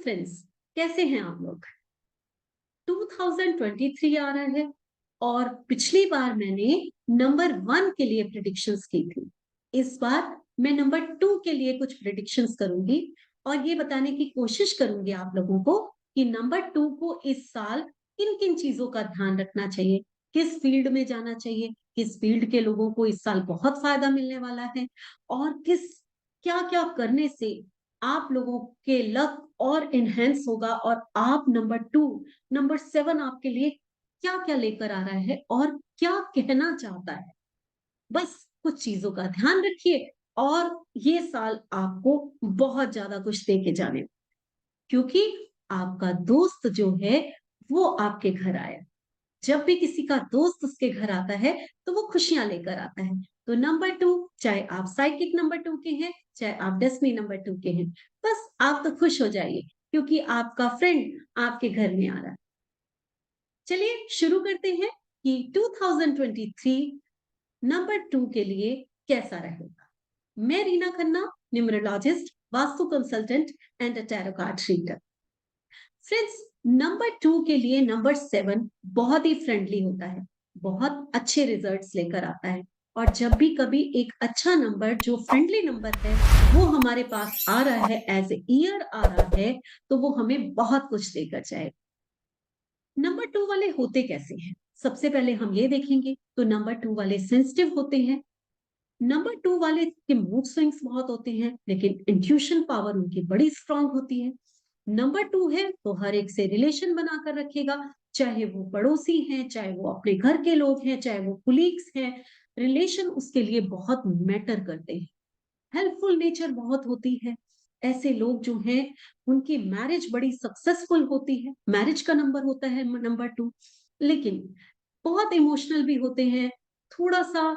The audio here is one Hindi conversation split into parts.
फ्रेंड्स, कैसे हैं आप लोग? 2023 आ रहा है और पिछली बार मैंने नंबर 1 के लिए प्रिडिक्शंस की थी। इस बार मैं नंबर 2 के लिए कुछ प्रिडिक्शंस करूंगी और ये बताने की कोशिश करूंगी आप लोगों को कि नंबर 2 को इस साल किन-किन चीजों का ध्यान रखना चाहिए, किस फील्ड में जाना चाहिए, किस फील्ड के लोगों को इस साल बहुत फायदा मिलने वाला है और किस क्या-क्या करने से आप लोगों के लक और एनहांस होगा और आप नंबर 2 नंबर 7 आपके लिए क्या-क्या लेकर आ रहा है और क्या कहना चाहता है। बस कुछ चीजों का ध्यान रखिए और ये साल आपको बहुत ज्यादा कुछ दे के जाने, क्योंकि आपका दोस्त जो है वो आपके घर आया। जब भी किसी का दोस्त उसके घर आता है तो वो खुशियां लेकर आता है। तो नंबर 2, चाहे आप साइकिक नंबर 2 के हैं, चाहे आप डेस्टिनी नंबर 2 के हैं, बस आप तो खुश हो जाइए क्योंकि आपका फ्रेंड आपके घर में आ रहा है। चलिए शुरू करते हैं कि 2023 नंबर 2 के लिए कैसा रहेगा। मैं Reena Khanna, numerologist, vastu consultant and a tarot card reader. Friends, number 2 के लिए नंबर 7 बहुत ही फ्रेंडली होता है, बहुत अच्छे रिजल्ट्स लेकर आता है और जब भी कभी एक अच्छा नंबर जो फ्रेंडली नंबर है वो हमारे पास आ रहा है, एज ए ईयर आ रहा है, तो वो हमें बहुत कुछ देकर जाएगा। नंबर 2 वाले होते कैसे हैं? सबसे पहले हम ये देखेंगे तो नंबर 2 वाले सेंसिटिव होते हैं। नंबर 2 वाले के मूड स्विंग्स बहुत होते हैं, लेकिन इंट्यूशन पावर उनकी बड़ी स्ट्रांग होती है। नंबर 2 है तो हर एक से रिलेशन बनाकर रखेगा, चाहे वो पड़ोसी हैं, चाहे वो अपने घर के लोग हैं, चाहे वो कुलीग्स हैं। रिलेशन उसके लिए बहुत मैटर करते हैं। हेल्पफुल नेचर बहुत होती है। ऐसे लोग जो हैं उनकी मैरिज बड़ी सक्सेसफुल होती है। मैरिज का नंबर होता है नंबर 2। लेकिन बहुत इमोशनल भी होते हैं। थोड़ा सा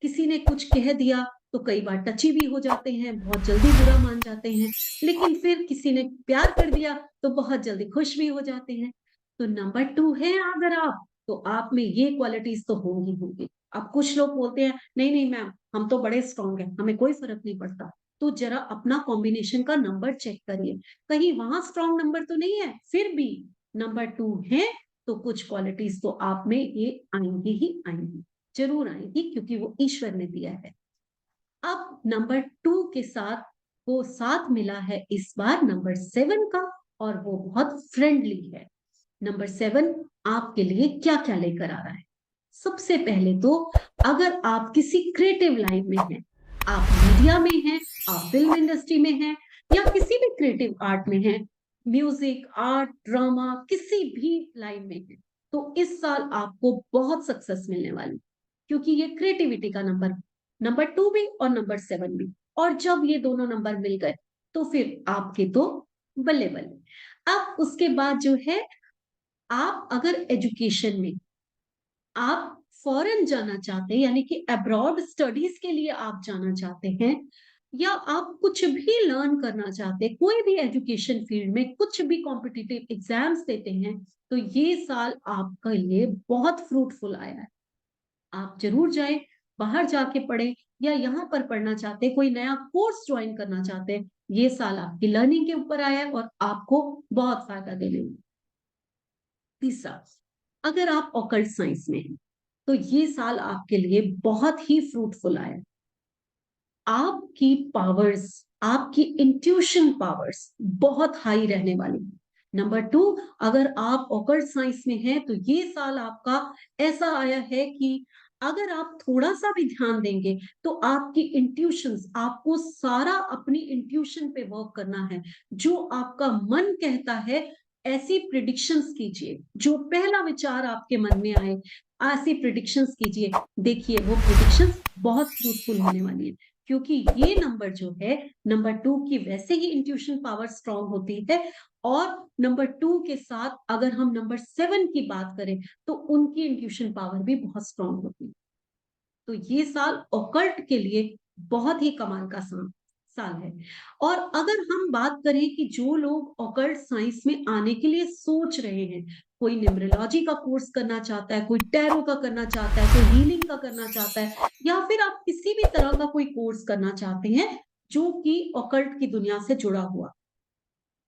किसी ने कुछ कह दिया तो कई बार टची भी हो जाते हैं, बहुत जल्दी बुरा मान जाते हैं। लेकिन फिर किसी ने प्यार कर दिया तो बहुत जल्दी खुश भी हो जाते हैं। तो नंबर 2 है अगर आप, तो आप में ये क्वालिटीज तो होंगी होंगी। अब कुछ लोग बोलते हैं नहीं नहीं मैम, हम तो बड़े स्ट्रांग हैं, हमें कोई फर्क नहीं पड़ता। तो जरा अपना कॉम्बिनेशन का नंबर चेक करिए, कहीं वहां स्ट्रांग नंबर तो नहीं है। फिर भी नंबर 2 है तो कुछ क्वालिटीज तो आप में ये आएंगी ही आएंगी, जरूर आएगी, क्योंकि वो ईश्वर ने दिया है। अब नंबर 2 के साथ वो साथ मिला है इस बार नंबर 7 का और वो बहुत फ्रेंडली है। नंबर 7 आपके लिए क्या क्या लेकर आ रहा है? सबसे पहले तो अगर आप किसी क्रिएटिव लाइन में हैं, आप मीडिया में हैं, आप फिल्म इंडस्ट्री में हैं या किसी भी क्रिएटिव आर्ट में हैं, म्यूजिक, आर्ट, ड्रामा, किसी भी लाइन में हैं, तो इस साल आपको बहुत सक्सेस मिलने वाली, क्योंकि ये क्रिएटिविटी का नंबर, नंबर 2 भी और नंबर 7 भी। और जब ये दोनों नंबर मिल गए तो फिर आपके तो बल्ले बल्ले। अब उसके बाद जो है, आप अगर एजुकेशन में आप फॉरेन जाना चाहते हैं, यानी कि अब्रॉड स्टडीज के लिए आप जाना चाहते हैं, या आप कुछ भी लर्न करना चाहते हैं, कोई भी एजुकेशन फील्ड में कुछ भी कॉम्पिटिटिव एग्जाम्स देते हैं, तो ये साल आपके लिए बहुत फ्रूटफुल आया है। आप जरूर जाएं, बाहर जाके पढ़ें, या यहाँ पर पढ़ना चाहते हैं, कोई नया कोर्स ज्वाइन करना चाहते हैं, ये साल आपकी लर्निंग के ऊपर आया है और आपको बहुत फायदा देने में। तीसरा, अगर आप ऑकल्ट साइंस में हैं तो ये साल आपके लिए बहुत ही फ्रूटफुल आया। आपकी पावर्स, आपकी इंट्यूशन पावर्स बहुत हाई रहने वाली है। नंबर 2, अगर आप ऑकल्ट साइंस में हैं तो ये साल आपका ऐसा आया है कि अगर आप थोड़ा सा भी ध्यान देंगे तो आपकी इंट्यूशंस, आपको सारा अपनी इंट्यूशन पे वर्क करना है। जो आपका मन कहता है ऐसी प्रिडिक्शंस कीजिए, जो पहला विचार आपके मन में आए ऐसी प्रिडिक्शंस कीजिए। देखिए वो प्रिडिक्शंस बहुत फ्रूटफुल होने वाली है, क्योंकि ये नंबर जो है, नंबर 2 की वैसे ही इंट्यूशन पावर स्ट्रांग होती है और नंबर 2 के साथ अगर हम नंबर 7 की बात करें तो उनकी इंट्यूशन पावर भी बहुत स्ट्रांग होती है। तो ये साल ऑकल्ट के लिए बहुत ही कमाल का साल है। और अगर हम बात करें कि जो लोग ऑकल्ट साइंस में आने के लिए सोच रहे हैं, कोई न्यूमरोलॉजी का कोर्स करना चाहता है, कोई टैरो का करना चाहता है, कोई हीलिंग का करना चाहता है, या फिर आप किसी भी तरह का कोई कोर्स करना चाहते हैं जो कि ऑकल्ट की दुनिया से जुड़ा हुआ,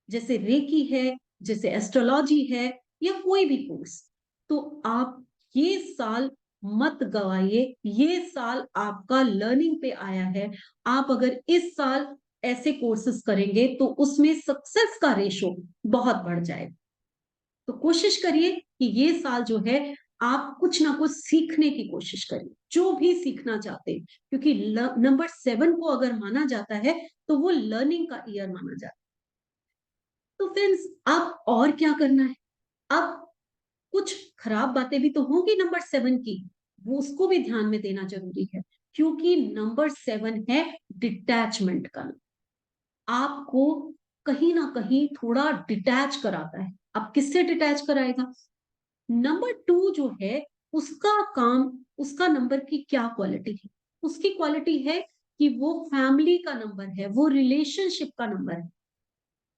जैसे रेकी है, जैसे एस्ट्रोलॉजी है, या कोई भी कोर्स। तो आप ये साल मत गवाइए, ये साल आपका लर्निंग पे आया है। आप अगर इस साल ऐसे कोर्सेज करेंगे तो उसमें सक्सेस का रेशो बहुत बढ़ जाएगा। तो कोशिश करिए कि ये साल जो है आप कुछ ना कुछ सीखने की कोशिश करिए, जो भी सीखना चाहते हैं, क्योंकि नंबर 7 को अगर माना जाता है तो वो लर्निंग का ईयर माना जाता है। तो फ्रेंड्स, अब और क्या करना है? अब कुछ खराब बातें भी तो होंगी नंबर 7 की, वो उसको भी ध्यान में देना जरूरी है, क्योंकि नंबर 7 है डिटैचमेंट का। आपको कहीं ना कहीं थोड़ा डिटैच कराता है। अब किससे डिटैच कराएगा? नंबर 2 जो है, उसका काम, उसका नंबर की क्या क्वालिटी है? उसकी क्वालिटी है कि वो फैमिली का नंबर है, वो रिलेशनशिप का नंबर है।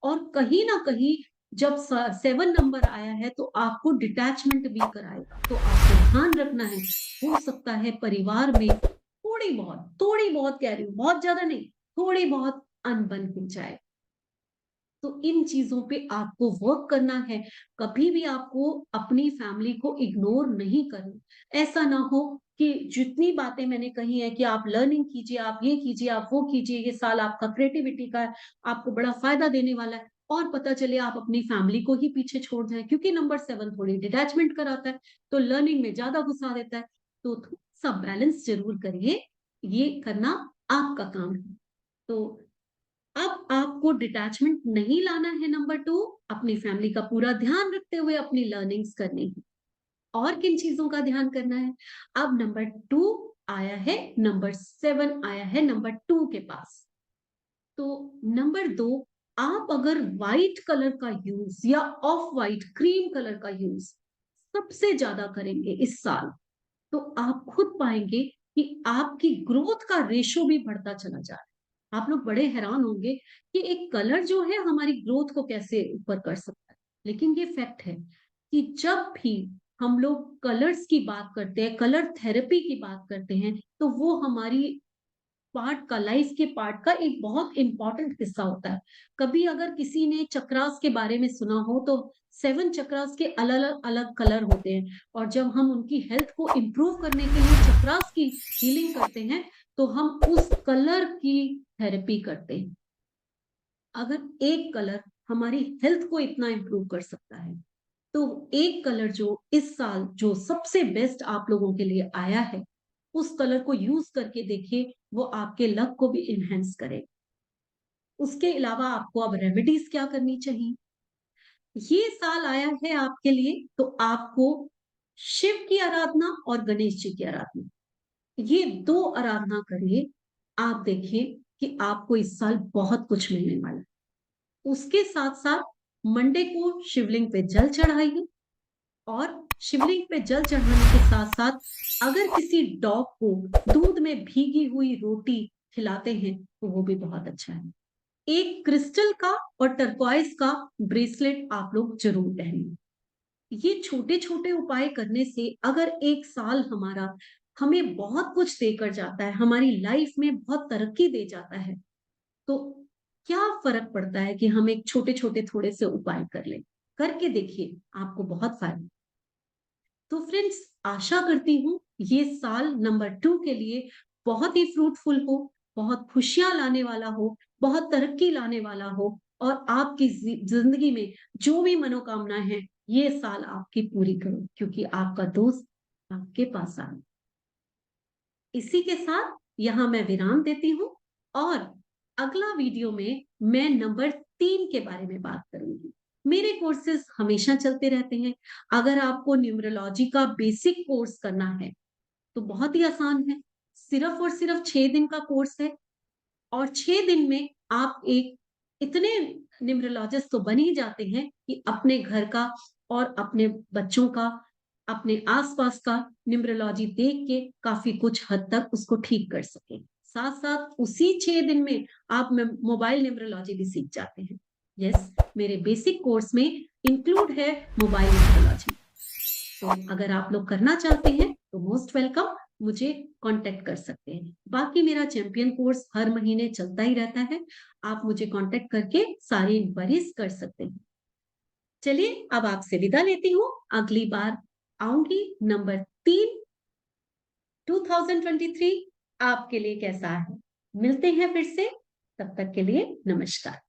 और कहीं ना कहीं जब 7 नंबर आया है तो आपको डिटैचमेंट भी कराएगा। तो आपको ध्यान रखना है, हो सकता है परिवार में थोड़ी बहुत कह रही हूँ, बहुत ज्यादा नहीं, थोड़ी बहुत अनबन हो जाए। तो इन चीजों पे आपको वर्क करना है। कभी भी आपको अपनी फैमिली को इग्नोर नहीं करना। ऐसा ना हो कि जितनी बातें मैंने कही है कि आप लर्निंग कीजिए, आप ये कीजिए, आप वो कीजिए, ये साल आपका क्रिएटिविटी का है, आपको बड़ा फायदा देने वाला है, और पता चले आप अपनी फैमिली को ही पीछे छोड़ जाए, क्योंकि नंबर 7 थोड़ी डिटैचमेंट कराता है, तो लर्निंग में ज्यादा घुसा देता है। तो सब बैलेंस जरूर करिए, ये करना आपका काम है। तो अब आपको डिटैचमेंट नहीं लाना है। नंबर 2, अपनी फैमिली का पूरा ध्यान रखते हुए अपनी लर्निंग्स करनी है। और किन चीजों का ध्यान करना है? अब नंबर 2 आया है, नंबर 7 आया है नंबर 2 के पास। तो नंबर 2, आप अगर व्हाइट कलर का यूज या ऑफ व्हाइट क्रीम कलर का यूज सबसे ज्यादा करेंगे इस साल, तो आप खुद पाएंगे कि आपकी ग्रोथ का रेशो भी बढ़ता चला जा रहा है। आप लोग बड़े हैरान होंगे कि एक कलर जो है हमारी ग्रोथ को कैसे ऊपर कर सकता है, लेकिन ये फैक्ट है कि जब भी हम लोग कलर्स की बात करते हैं, कलर थेरेपी की बात करते हैं, तो वो हमारी पार्ट का, लाइफ के पार्ट का एक बहुत इंपॉर्टेंट हिस्सा होता है। कभी अगर किसी ने चक्रास के बारे में सुना हो, तो 7 चक्रास के अलग अलग कलर होते हैं, और जब हम उनकी हेल्थ को इम्प्रूव करने के लिए चक्रास की हीलिंग करते हैं, तो हम उस कलर की थेरेपी करते हैं। अगर एक कलर हमारी हेल्थ को इतना इम्प्रूव कर सकता है, तो एक कलर जो इस साल जो सबसे बेस्ट आप लोगों के लिए आया है, उस कलर को यूज करके देखिए, वो आपके लक को भी इनहेंस करे। उसके अलावा आपको अब रेमेडीज क्या करनी चाहिए? ये साल आया है आपके लिए, तो आपको शिव की आराधना और गणेश जी की आराधना, ये 2 आराधना करिए। आप देखिए कि आपको इस साल बहुत कुछ मिलने वाला है। उसके साथ साथ मंडे को शिवलिंग पे जल चढ़ाइए, और शिवलिंग पे जल चढ़ाने के साथ साथ अगर किसी डॉग को दूध में भीगी हुई रोटी खिलाते हैं तो वो भी बहुत अच्छा है। एक क्रिस्टल का और टर्कॉइस का ब्रेसलेट आप लोग जरूर पहनिए। ये छोटे छोटे उपाय करने से अगर एक साल हमारा हमें बहुत कुछ देकर जाता है, हमारी लाइफ में बहुत तरक्की दे जाता है, तो क्या फर्क पड़ता है कि हम एक छोटे छोटे थोड़े से उपाय कर लें? करके देखिए, आपको बहुत फायदा। तो फ्रेंड्स, आशा करती हूँ ये साल नंबर 2 के लिए बहुत ही फ्रूटफुल हो, बहुत खुशियां लाने वाला हो, बहुत तरक्की लाने वाला हो, और आपकी जिंदगी में जो भी मनोकामना है, ये साल आपकी पूरी करो, क्योंकि आपका दोस्त आपके पास आ। इसी के साथ यहाँ मैं विराम देती हूँ, और अगला वीडियो में मैं नंबर 3 के बारे में बात करूंगी। मेरे कोर्सेज हमेशा चलते रहते हैं। अगर आपको न्यूमरोलॉजी का बेसिक कोर्स करना है तो बहुत ही आसान है, सिर्फ और सिर्फ 6 दिन का कोर्स है, और 6 दिन में आप एक इतने न्यूमरोलॉजिस्ट तो बन ही जाते हैं कि अपने घर का और अपने बच्चों का, अपने आसपास का न्यूमरोलॉजी देख के काफी कुछ हद तक उसको ठीक कर सके। साथ साथ उसी 6 दिन में आप मोबाइल न्यूमरोलॉजी भी सीख जाते हैं। यस, मेरे बेसिक कोर्स में इंक्लूड है मोबाइल न्यूमरोलॉजी। तो अगर आप लोग करना चाहते हैं तो मोस्ट वेलकम। मुझे कांटेक्ट कर सकते हैं। बाकी मेरा चैंपियन कोर्स हर महीने चलता ही रहता है। आप मुझे कांटेक्ट करके सारी इंक्वायरीज कर सकते हैं। चलिए अब आपसे विदा लेती हूँ। अगली बार आऊंगी नंबर 3 2023 आपके लिए कैसा है। मिलते हैं फिर से, तब तक के लिए नमस्कार।